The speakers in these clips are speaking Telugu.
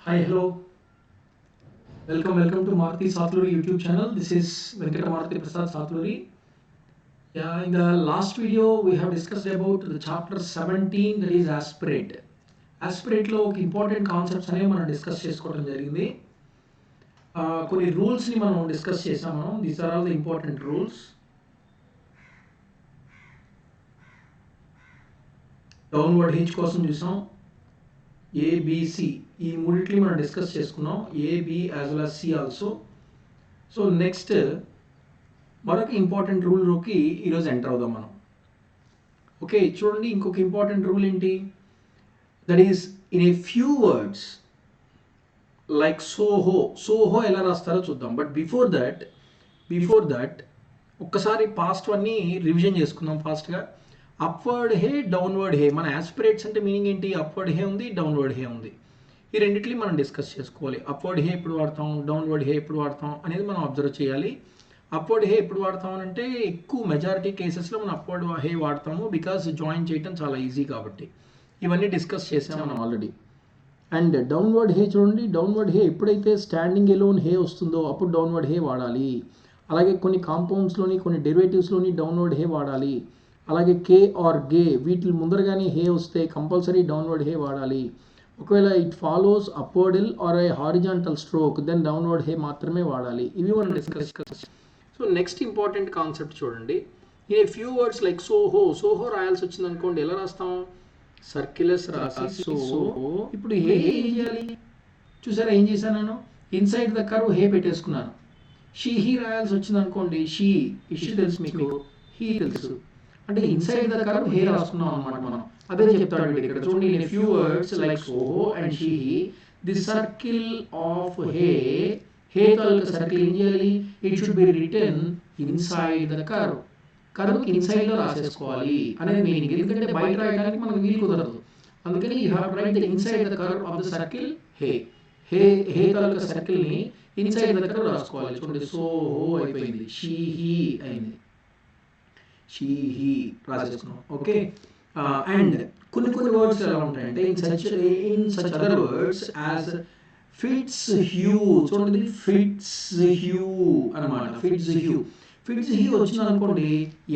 Hi, hello. Welcome to Maruti Satluri YouTube channel. This is Venkata Maruti Prasad Satluri. Yeah, in the last video we have discussed about the chapter 17, that is aspirate. Aspirate లో ఒక ఇంపార్టెంట్ కాన్సెప్ట్స్ అనేవి మనం డిస్కస్ చేసుకోవడం జరిగింది. కొన్ని రూల్స్ ని మనం డిస్కస్ చేసాము. These are all the important rules. Downward H కోసం చూసాం. ఏబిసి ఈ మూడిట్ని మనం డిస్కస్ చేసుకున్నాం. AB as well as C also. So next మరొక ఇంపార్టెంట్ రూల్లోకి ఈరోజు ఎంటర్ అవుదాం మనం. ఓకే, చూడండి, ఇంకొక ఇంపార్టెంట్ రూల్ ఏంటి? That is in a few words like soho ఎలా రాస్తారో చూద్దాం. బట్ బిఫోర్ దట్ ఒక్కసారి పాస్ట్ అన్ని రివిజన్ చేసుకుందాం ఫాస్ట్గా. Upward hay, downward hay. మన యాస్పిరేట్స్ అంటే మీనింగ్ ఏంటి? అప్వర్డ్ హే ఉంది, డౌన్వర్డ్ హే ఉంది. ఈ రెండింటిని మనం డిస్కస్ చేసుకోవాలి. అప్వర్డ్ హే ఎప్పుడు వాడతాం, డౌన్వర్డ్ హే ఎప్పుడు వాడతాం అనేది మనం అబ్జర్వ్ చేయాలి. అప్వర్డ్ హే ఎప్పుడు వాడతాం అంటే ఎక్కువ మెజారిటీ కేసెస్లో మనం అప్వర్డ్ హే వాడతాము, బికాస్ జాయిన్ చేయటం చాలా ఈజీ కాబట్టి. ఇవన్నీ డిస్కస్ చేసాం మనం ఆల్రెడీ. అండ్ డౌన్వర్డ్ హే చూడండి, డౌన్వర్డ్ హే ఎప్పుడైతే స్టాండింగ్ ఎలోన్ హే వస్తుందో అప్పుడు డౌన్వర్డ్ హే వాడాలి. అలాగే కొన్ని కాంపౌండ్స్లోని, కొన్ని డెరివేటివ్స్లోని డౌన్వర్డ్ హే వాడాలి. అలాగే కే ఆర్ గే వీటి ముందరగానే హే వస్తే కంపల్సరీ డౌన్వర్డ్ హే వాడాలి. ఒకవేళ it follows upward or a horizontal stroke, then downward hay మాత్రమే వాడాలి. ఇవి మనం discuss. So next important concept చూడండి. A few words like Soho రాయాల్సి వచ్చింది అనుకోండి, ఎలా రాస్తాం? సర్కిలస్ రాసి సో. ఇప్పుడు హే ఏం చేయాలి? చూసారా ఏం చేశాను నేను? ఇన్సైడ్ ద కర్వ్ హే పెట్టేసుకున్నాను. హీ రాయాల్సి వచ్చింది అనుకోండి, షీ తెలుసు మీకు, హీ తెలుసు, అంటే ఇన్సైడ్ ద కర్వ్ హే రాసుకున్నాం అనమాట మనం. అదే చెప్తాడు ఇక్కడ చూడండి. In few words like Soho and she, the circle of hay తాలూకా సర్కిల్ ఏం చేయాలి? It should be written inside the curve. కర్వ్కి ఇన్సైడ్ లో రాసేసుకోవాలి అనేది మీనింగ్. ఎందుకంటే బయట రాయడానికి మనకు వీలు కుదరదు. అందుకని you have to write the inside the curve of the circle hay తాలూకా సర్కిల్ ని ఇన్సైడ్ ద కర్వ్ రాసుకోవాలి. చూడండి, సోహో అయిపోయింది, షీ అయింది, షీ రాసేసుకున్నాం. ఓకే, అండ్ కొన్ని వర్డ్స్ ఎలా ఉంటాయంటే in such other words as fits hue. చూడండి, ఫిట్స్ హ్యూ అనమాట. ఫిట్స్ హ్యూ వచ్చింది అనుకోండి,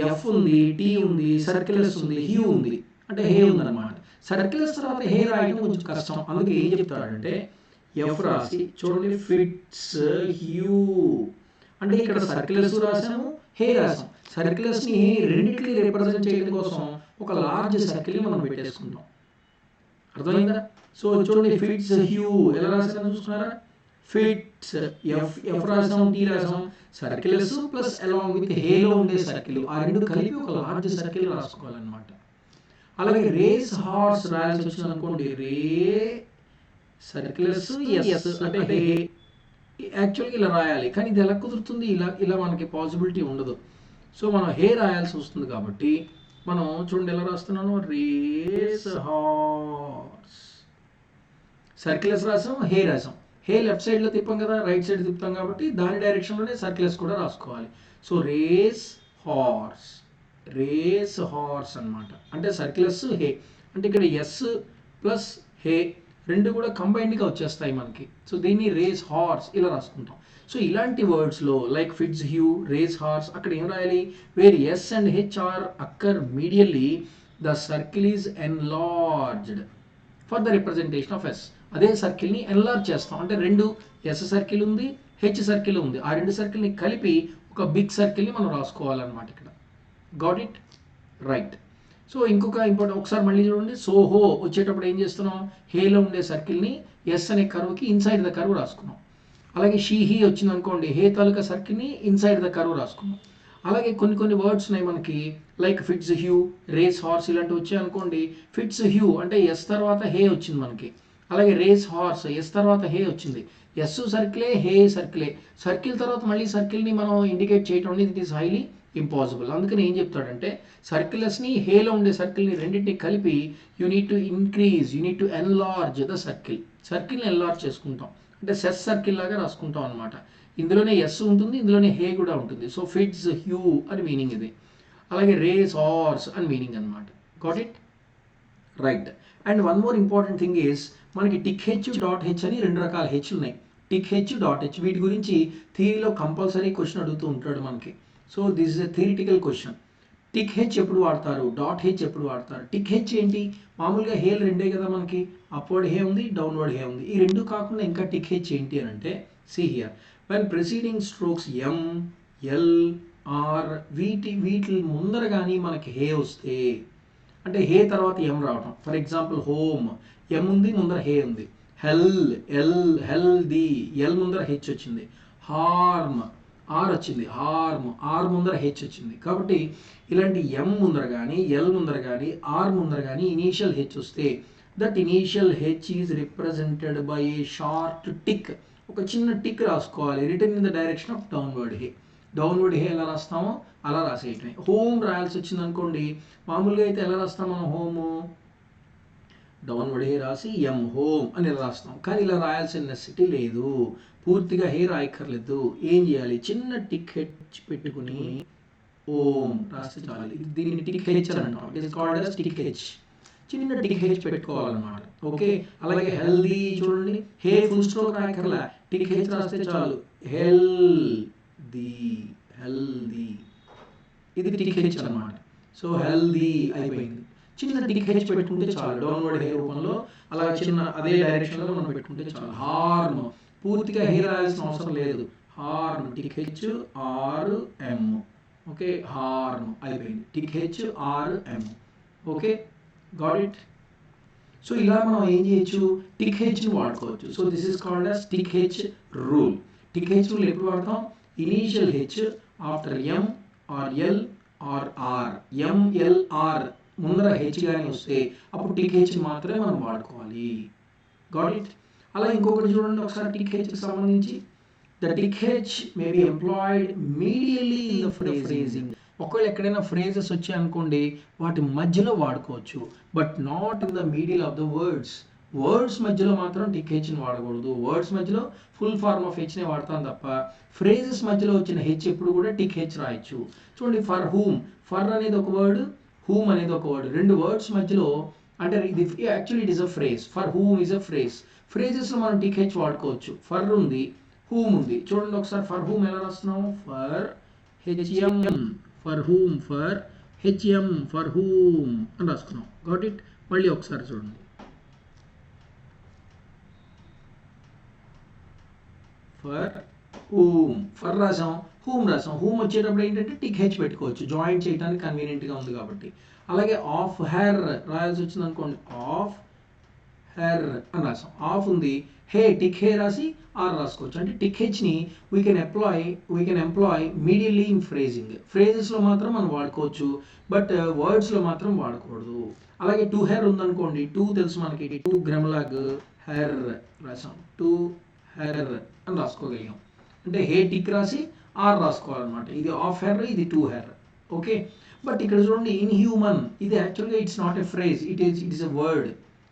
ఎఫ్ ఉంది, టీ ఉంది, సర్కిలస్ ఉంది, హ్యూ ఉంది, అంటే హే ఉంది అనమాట. సర్కిలస్ తర్వాత హే రాయడం కొంచెం కష్టం. అందుకే ఏం చెప్తాడంటే ఎఫ్ రాసి చూడండి, ఫిట్స్ హ్యూ అంటే ఇక్కడ సర్కిలస్ రాసాము, హే రాసాం. సర్కిలస్ ని రెండింటిని రిప్రజెంట్ చేయడం కోసం ఒక లార్జ్ సర్కిల్ మనం పెట్టేసుకుంటాం. అర్థమైందా? సో చూడండి, ఫిట్స్ హ్యూ ఎలా రాసాను చూసుకున్నారా? ఫిట్స్ ఎఫ్ రాసాం, టీ రాసాం, సర్కిల్స్ ప్లస్ అలాంగ్ విత్ హేలో ఉండే సర్కిల్, ఆ రెండు కలిపి ఒక లార్జ్ సర్కిల్ రాసుకోవాలన్నమాట. అలాగే రేస్ హార్స్ రాయాల్సి వచ్చింది అనుకోండి, రే సర్కిల్స్ ఎస్ అంటే హే. యాక్చువల్గా ఇలా రాయాలి, కానీ ఇది ఎలా కుదురుతుంది? ఇలా మనకి పాసిబిలిటీ ఉండదు. సో మనం హే రాయాల్సి వస్తుంది కాబట్టి మనం చూడండి ఎలా రాస్తున్నాను, రేస్ హార్స్. సర్కిల్స్ రాసాం, హే రాసాం. హే లెఫ్ట్ సైడ్లో తిప్పాం కదా, రైట్ సైడ్ తిప్పుతాం కాబట్టి దాని డైరెక్షన్లోనే సర్కిల్స్ కూడా రాసుకోవాలి. సో రేస్ హార్స్ అనమాట. అంటే సర్కిల్స్ హే, అంటే ఇక్కడ ఎస్ ప్లస్ హే రెండు కూడా కంబైన్డ్గా వచ్చేస్తాయి మనకి. సో దీన్ని రేస్ హార్స్ ఇలా రాసుకుంటాం. సో ఇలాంటి వర్డ్స్లో like fits hue, race horse, అక్కడ ఏం రాయాలి? Where S and H are occur medially, the circle is enlarged for the representation of S. అదే సర్కిల్ని ఎన్లార్జ్ చేస్తాం, అంటే రెండు ఎస్ సర్కిల్ ఉంది, హెచ్ సర్కిల్ ఉంది, ఆ రెండు సర్కిల్ని కలిపి ఒక బిగ్ సర్కిల్ని మనం రాసుకోవాలన్నమాట ఇక్కడ. Got it? రైట్. సో ఇంకొక ఇంపార్టెంట్, ఒకసారి మళ్ళీ చూడండి. సోహో వచ్చేటప్పుడు ఏం చేస్తున్నాం? హేలో ఉండే సర్కిల్ని ఎస్ అనే కర్వ్కి ఇన్సైడ్ ద కర్వ్ రాసుకున్నాం. అలాగే హీ వచ్చింది అనుకోండి, హే తాలూకా సర్కిల్ని ఇన్సైడ్ ద కర్వ్ రాసుకున్నాం. అలాగే కొన్ని వర్డ్స్ ఉన్నాయి మనకి, like fits hue, race horse ఇలాంటివి వచ్చాయి అనుకోండి. ఫిట్స్ హ్యూ అంటే ఎస్ తర్వాత హే వచ్చింది మనకి. అలాగే రేస్ హార్స్ ఎస్ తర్వాత హే వచ్చింది. ఎస్ సర్కిలే, హే సర్కిలే. సర్కిల్ తర్వాత మళ్ళీ సర్కిల్ని మనం ఇండికేట్ చేయటం అనేది ఇట్ ఈస్ హైలీ ఇంపాసిబుల్. అందుకని ఏం చెప్తాడంటే సర్కిల్స్ని, హేలో ఉండే సర్కిల్ని రెండింటిని కలిపి you need to enlarge the సర్కిల్ని ఎన్లార్జ్ చేసుకుంటాం. అంటే సెస్ సర్కిల్ లాగా రాసుకుంటాం అనమాట. ఇందులోనే ఎస్ ఉంటుంది, ఇందులోనే హే కూడా ఉంటుంది. సో ఫిట్స్ హ్యూ అని మీనింగ్ ఇది. అలాగే రేస్ హార్స్ అని మీనింగ్ అనమాట. Got it? Right. And one more important thing is మనకి టిక్ హెచ్ డాట్ హెచ్ అని రెండు రకాల హెచ్లు ఉన్నాయి. టిక్ హెచ్ డాట్ హెచ్ వీటి గురించి థియరీలో కంపల్సరీ క్వశ్చన్ అడుగుతూ ఉంటాడు మనకి. So this is a theoretical question. Tick H ఎప్పుడు వాడతారు, డాట్ హెచ్ ఎప్పుడు వాడతారు? టిక్ హెచ్ ఏంటి? మామూలుగా హేలు రెండే కదా మనకి, అప్వర్డ్ హే ఉంది, డౌన్వర్డ్ హే ఉంది. ఈ రెండు కాకుండా ఇంకా టిక్ హెచ్ ఏంటి అని అంటే see here when preceding strokes M, L, R వీటి ముందర కానీ మనకి హే వస్తే, అంటే హే తర్వాత ఎం రావడం. ఫర్ ఎగ్జాంపుల్ హోమ్, ఎం ఉంది, ముందర హే ఉంది. హెల్, హెల్దీ, ఎల్ ముందర హెచ్ వచ్చింది. హార్మ్, ఆర్ వచ్చింది. ఆర్ ముందర హెచ్ వచ్చింది. కాబట్టి ఇలాంటి ఎం ముందర కానీ, ఎల్ ముందర కానీ, ఆర్ ముందర కానీ ఇనీషియల్ హెచ్ వస్తే that initial H is represented by a short tick. ఒక చిన్న టిక్ రాసుకోవాలి, written in the direction of downward hay. Downward hay ఎలా రాస్తామో అలా రాసేయటమే. హోమ్ రాయాల్సి వచ్చింది అనుకోండి, మామూలుగా అయితే ఎలా రాస్తాం మనం హోము? డౌన్వర్డ్ హే రాసి ఎం హోమ్ అని ఇలా రాస్తాం. కానీ ఇలా రాయాల్సిన నెసిటీ లేదు, పూర్తిగా హే రాయక్కర్లేదు. ఏం చేయాలి? చిన్న టిక్ హెచ్ పెట్టుకుని ఓం రాస్తే చాలు. దీన్ని టిక్ హెచ్ అని అంటాం. It is called as tick H. చిన్న టిక్ హెచ్ పెట్టుకోవాలన్నమాట. ఓకే. అలాగే హెల్దీ చూడండి, హే ఫుల్ స్ట్రోక్ రాయక్కర్లా, టిక్ హెచ్ రాస్తే చాలు. హెల్దీ, ఇది టిక్ హెచ్ అన్నమాట. సో హెల్దీ అయిపోయింది. చిన్న టిక్ హెచ్ పెట్టుకుంటే చాలు, డౌన్వర్డ్ హే రూపంలో అలా చిన్న అదే డైరెక్షన్లో మనం పెట్టుకుంటే చాలు. హార్మ్, పూర్తిగా హే రాయాల్సిన అవసరం లేదు. Harm, tick H R M. Okay, harm అయిపోయింది. Tick H R M. Okay, got it. So ఇలా మనం ఏం చేయొచ్చు? టిక్ హెచ్ని వాడుకోవచ్చు. So this is called as tick H rule. Tick H rule ఎప్పుడు వాడతాం? Initial H after M R L R R, MLR ముందర హెచ్ కానీ వస్తే అప్పుడు టిక్ హెచ్ మాత్రమే మనం వాడుకోవాలి. Got it. అలా ఇంకొకటి చూడండి ఒకసారి టిక్ హెచ్కి సంబంధించి. The tick H may be employed medially in the phrasing. ఒకవేళ ఎక్కడైనా ఫ్రేజెస్ వచ్చాయనుకోండి, వాటి మధ్యలో వాడుకోవచ్చు, but not in the middle of the words. Words మధ్యలో మాత్రం టిక్ హెచ్ని వాడకూడదు. వర్డ్స్ మధ్యలో ఫుల్ ఫార్మ్ ఆఫ్ హెచ్ని వాడతాం తప్ప ఫ్రేజెస్ మధ్యలో వచ్చిన హెచ్ ఎప్పుడు కూడా టిక్ హెచ్ రాయొచ్చు. చూడండి, ఫర్ హూమ్, ఫర్ అనేది ఒక వర్డ్, హూమ్ అనేది ఒక వర్డ్. రెండు వర్డ్స్ మధ్యలో, అంటే ఇది actually it is a phrase. For whom is a phrase. ఫ్రేజెస్లో మనం టిక్ హెచ్ వాడుకోవచ్చు. ఫర్ ఉంది, హూమ్ ఉంది. చూడండి ఒకసారి, ఫర్ హూమ్ ఎలా రాస్తున్నాము? For HM, for whom, for HM, for whom అని రాసుకున్నాం. Got it. మళ్ళీ ఒకసారి చూడండి, ఫర్ హూమ్, ఫర్ రాసాం, హూమ్ రాసాం. హూమ్ వచ్చేటప్పుడు ఏంటంటే టిక్ హెచ్ పెట్టుకోవచ్చు, జాయిన్ చేయడానికి కన్వీనియంట్గా ఉంది కాబట్టి. అలాగే ఆఫ్ హెర్ రాయాల్సి వచ్చింది అనుకోండి, ఆఫ్ హెర్ అని రాసాం. ఆఫ్ ఉంది, హే, టిక్ హే రాసి ఆర్ రాసుకోవచ్చు. అంటే టిక్ హెచ్ని we can employ medially in phrasing. ఫ్రేజెస్లో మాత్రం మనం వాడుకోవచ్చు, బట్ వర్డ్స్లో మాత్రం వాడకూడదు. అలాగే టు హెర్ ఉందనుకోండి, టూ తెలుసు మనకి, టూ గ్రామ్లాగ్ హెర్ రాసాం, టు హెర్ అని రాసుకోగలిగాం. అంటే హే టిక్ రాసి ఆర్ రాసుకోవాలన్నమాట. ఇది ఆఫ్ హెర్, ఇది టు హెర్. ఓకే. బట్ ఇక్కడ చూడండి, ఇన్ హ్యూమన్, ఇది యాక్చువల్గా it's not a phrase, it is a word.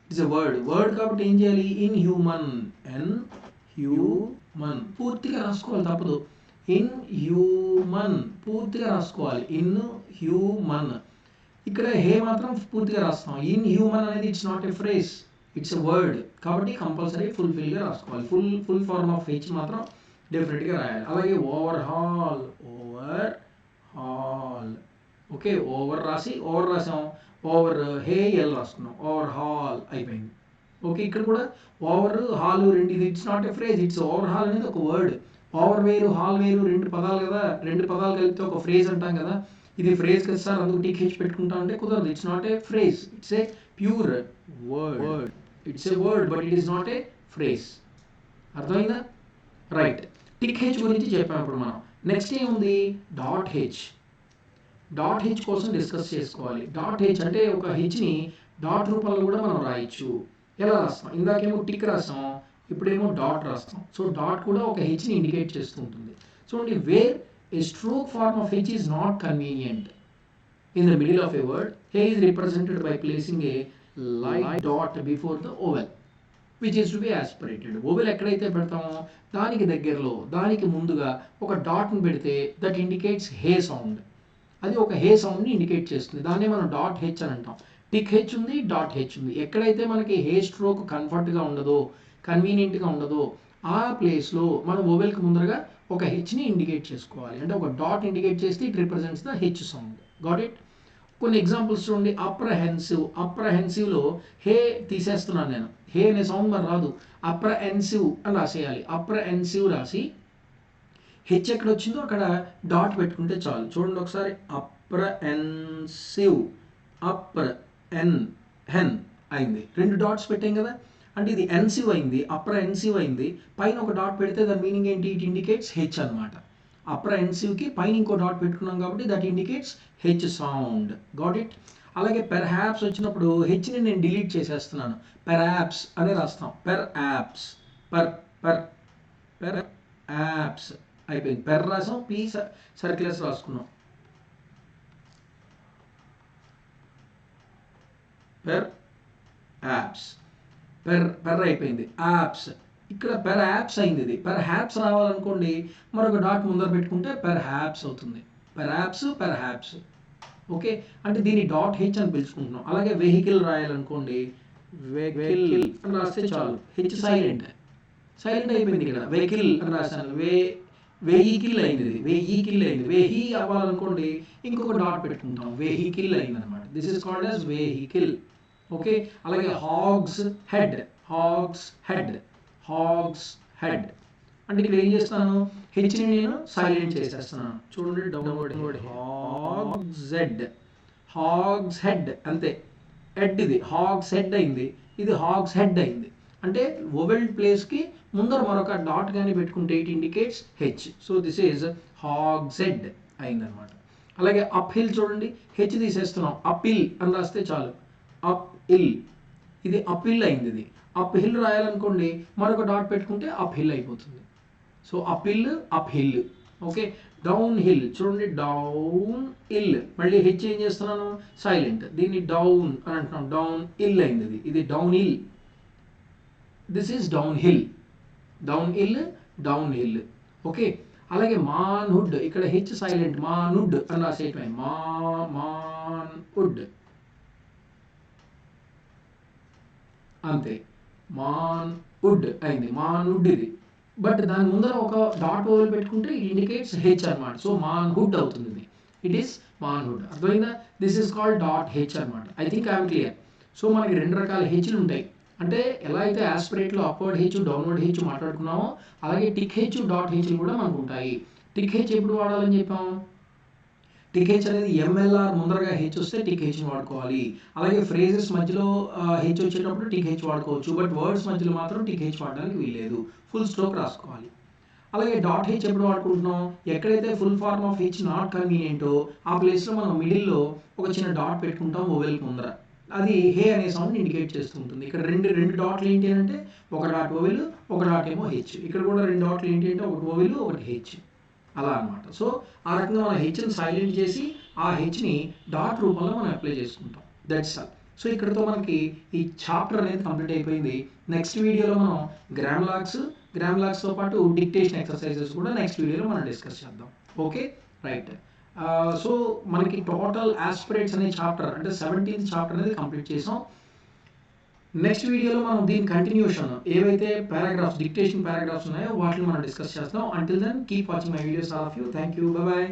It's a word కాబట్టి ఏం చేయాలి? ఇన్ హ్యూమన్, ఎన్ హ్యూమన్ పూర్తిగా రాసుకోవాలి, తప్పదు. ఇన్ హ్యూమన్ పూర్తిగా రాసుకోవాలి, ఇన్ హ్యూమన్. ఇక్కడ హే మాత్రం పూర్తిగా రాస్తాం. ఇన్ హ్యూమన్ అనేది it's not a phrase, it's a word కాబట్టి కంపల్సరీ ఫుల్ఫిల్గా రాసుకోవాలి. ఫుల్ ఫార్మ్ ఆఫ్ హెచ్ మాత్రం డెఫినెట్గా రాయాలి. అలాగే ఓవర్ హాల్, ఓకే, ఓవర్ రాసాం, ఓవర్ హే ఎల్ రాసుకున్నాం, ఓవర్ హాల్ అయిపోయింది. ఓకే, ఇక్కడ కూడా ఓవర్ హాల్ రెండు, ఇది it's not a phrase, it's over hall అనేది ఒక వర్డ్. ఓవర్ వేరు, హాల్ వేరు, రెండు పదాలు కదా, రెండు పదాలు కలిపితే ఒక ఫ్రేజ్ అంటాం కదా. ఇది ఫ్రేజ్ కదా సార్, అందుకు టిక్ హెచ్ పెట్టుకుంటా అంటే కుదరదు. It's not a phrase, it's a pure word. It's a word but it is not a phrase. అర్థమైందా? రైట్. టిక్ హెచ్ గురించి చెప్పాం ఇప్పుడు మనం. నెక్స్ట్ ఏముంది? Dot H. డాట్ హెచ్ కోసం డిస్కస్ చేసుకోవాలి. డాట్ హెచ్ అంటే ఒక హెచ్ని డాట్ రూపంలో కూడా మనం రాయొచ్చు. ఎలా రాస్తాం? ఇందాకేమో టిక్ రాస్తాం, ఇప్పుడేమో డాట్ రాస్తాం. సో డాట్ కూడా ఒక హెచ్ని ఇండికేట్ చేస్తూ ఉంటుంది. చూడండి, where a stroke form of H is not convenient in the middle of a word, hay is represented by placing a light dot before the oval which is to be aspirated. Oval ఎక్కడైతే పెడతామో దానికి దగ్గరలో, దానికి ముందుగా ఒక డాట్ని పెడితే దట్ ఇండికేట్స్ హే సౌండ్. అది ఒక హే సౌండ్ని ఇండికేట్ చేస్తుంది. దాన్నే మనం డాట్ హెచ్ అని అంటాం. టిక్ హెచ్ ఉంది, డాట్ హెచ్ ఉంది. ఎక్కడైతే మనకి హే స్ట్రోక్ కంఫర్ట్గా ఉండదో, కన్వీనియంట్గా ఉండదో ఆ ప్లేస్లో మనం ఓవెల్కి ముందరగా ఒక హెచ్ని ఇండికేట్ చేసుకోవాలి. అంటే ఒక డాట్ ఇండికేట్ చేస్తే it represents the H sound. Got it? కొన్ని ఎగ్జాంపుల్స్ చూడండి. అప్రహెన్సివ్, అప్రహెన్సివ్లో హే తీసేస్తున్నాను నేను. హే అనే సౌండ్ మరి రాదు. అప్రహెన్సివ్ అని రాసేయాలి. అప్రహెన్సివ్ రాసి హెచ్ ఎక్కడ వచ్చిందో అక్కడ డాట్ పెట్టుకుంటే చాలు. చూడండి ఒకసారి. అప్రహెన్సివ్, హెన్ అయింది. 2 డాట్స్ పెట్టాం కదా. అంటే ఇది ఎన్సివ్ అయింది, అప్రహెన్సివ్ అయింది. పైన ఒక డాట్ పెడితే దాని మీనింగ్ ఏంటి? ఇట్ ఇండికేట్స్ హెచ్ అనమాట. అప్రహెన్సివ్కి పైన ఇంకో డాట్ పెట్టుకున్నాం కాబట్టి that indicates H sound. Got it? అలాగే పెర్ హ్యాప్స్ వచ్చినప్పుడు హెచ్ని నేను డిలీట్ చేసేస్తున్నాను. పెర్ యాప్స్ అనే రాస్తాం. Per apps, per per per apps అయిపోయింది. పెర్ రాసాం, పీ సర్క్యులర్స్ రాసుకున్నాం. పెర్ యాప్స్, పెర్ అయిపోయింది. యాప్స్, ఇక్కడ పెర్ యాప్స్ అయింది. ఇది పెర్ హ్యాప్స్ రావాలనుకోండి మరొక డాట్ ముందర పెట్టుకుంటే పెర్ హ్యాప్స్ అవుతుంది. Perhaps, perhaps. Okay, అంటే దీన్ని డాట్ హెచ్ అని పిలుచుకుంటున్నాం. అలాగే వెహికల్ రాయాలనుకోండి, వెహికల్ అని రాస్తే చాలు. హెచ్ సైలెంట్, సైలెంట్ అయిపోయింది. ఇక్కడ వెహికల్ అని రాశాను. వెహికల్ అయింది. ఇది వెహికల్ అయింది. వెహి అవ్వాలనుకోండి ఇంకొక డాట్ పెట్టుకుంటాం. వెహికల్ అయింది అనమాట. This is called as vehicle. Okay, అలాగే hogshead, hogshead, hogshead. అంటే ఇక్కడ ఏం చేస్తాను? హెచ్ని నేను సైలెంట్ చేసేస్తున్నాను. చూడండి, downward hogshead, hogshead అంతే. హెడ్ ఇది హాగ్స్ హెడ్ అయింది, ఇది హాగ్స్ హెడ్ అయింది. అంటే వొవెల్ ప్లేస్కి ముందర మరొక డాట్ కానీ పెట్టుకుంటే it indicates H. So this is hog's head అయిందనమాట. అలాగే అప్ హిల్ చూడండి, హెచ్ తీసేస్తున్నాం. అప్ హిల్ అని రాస్తే చాలు. అప్ హిల్, ఇది అప్ హిల్ అయింది. ఇది అప్ హిల్ రాయాలనుకోండి మరొక డాట్ పెట్టుకుంటే అప్ హిల్ అయిపోతుంది. So up hill, up hill. Okay, down hill చూడండి, డౌన్ హిల్. మళ్ళీ హెచ్ ఏం చేస్తున్నాను? సైలెంట్. దీన్ని డౌన్ అని అంటున్నాం. డౌన్ హిల్ అయింది. ఇది down hill. This is down hill, down hill, down hill. Okay, అలాగే మాన్హుడ్, ఇక్కడ హెచ్ సైలెంట్. మాన్హుడ్ అని రాసేయటమే. మాన్హుడ్ అంతే. మాన్హుడ్ అయింది. మాన్హుడ్ ఇది. బట్ దాని ముందర ఒక డాట్ ఓవర్ పెట్టుకుంటే ఇట్ ఇండికేట్స్ హెచ్ అనమాట. సో మాన్హుడ్ అవుతుంది ఇది. It is manhood. అర్థమైందా? This is called dot H అనమాట. I think I'm clear. So మనకి 2 రకాల హెచ్లు ఉంటాయి. అంటే ఎలా అయితే ఆస్పిరేట్లో అప్వర్డ్ హెచ్, డౌన్వర్డ్ హెచ్ మాట్లాడుకున్నామో అలాగే టిక్ హెచ్, డాట్ హెచ్లు కూడా మనకు ఉంటాయి. టిక్ హెచ్ ఎప్పుడు వాడాలని చెప్పాము? టిక్ హెచ్ అనేది ఎంఎల్ఆర్ ముందరగా హెచ్ వస్తే టిక్ హెచ్ని వాడుకోవాలి. అలాగే ఫ్రేజెస్ మధ్యలో హెచ్ వచ్చేటప్పుడు టిక్ హెచ్ వాడుకోవచ్చు. బట్ వర్డ్స్ మధ్యలో మాత్రం టిక్ హెచ్ వాడడానికి వీల్లేదు. ఫుల్ స్ట్రోక్ రాసుకోవాలి. అలాగే డాట్ హెచ్ ఎప్పుడు వాడుకుంటున్నాం? ఎక్కడైతే full form of H not కన్వీనియంటో ఆ ప్లేస్లో మనం మిడిల్లో ఒక చిన్న డాట్ పెట్టుకుంటాం ఓవెల్కి ముందర. అది హే అనే సౌండ్ ఇండికేట్ చేస్తూ ఉంటుంది. ఇక్కడ రెండు డాట్లు ఏంటి అంటే ఒక డాట్ ఓవెల్, ఒక డాట్ ఏమో హెచ్. ఇక్కడ కూడా 2 డాట్లు ఏంటి అంటే ఒకటి ఓవెల్, ఒకటి హెచ్. అలా అనమాట. సో ఆ రకంగా మనం హెచ్ని సైలెంట్ చేసి ఆ హెచ్ని డాట్ రూపంలో మనం అప్లై చేసుకుంటాం. That's all. సో ఇక్కడతో మనకి ఈ చాప్టర్ అనేది కంప్లీట్ అయిపోయింది. నెక్స్ట్ వీడియోలో మనం గ్రామ్లాగ్స్తో పాటు డిక్టేషన్ ఎక్సర్సైజెస్ కూడా నెక్స్ట్ వీడియోలో మనం డిస్కస్ చేద్దాం. Okay, right. సో మనకి టోటల్ ఆస్పిరేట్స్ అనే చాప్టర్ అంటే 17th చాప్టర్ అనేది కంప్లీట్ చేసాం. నెక్స్ట్ వీడియోలో మనం దీని కంటిన్యూషన్ ఏవైతే పారాగ్రాఫ్స్, డిక్టేషన్ పారాగ్రాఫ్స్ ఉన్నాయో వాటిని మనం డిస్కస్ చేస్తాం. Until then keep watching my videos all of you. Thank you. Bye bye.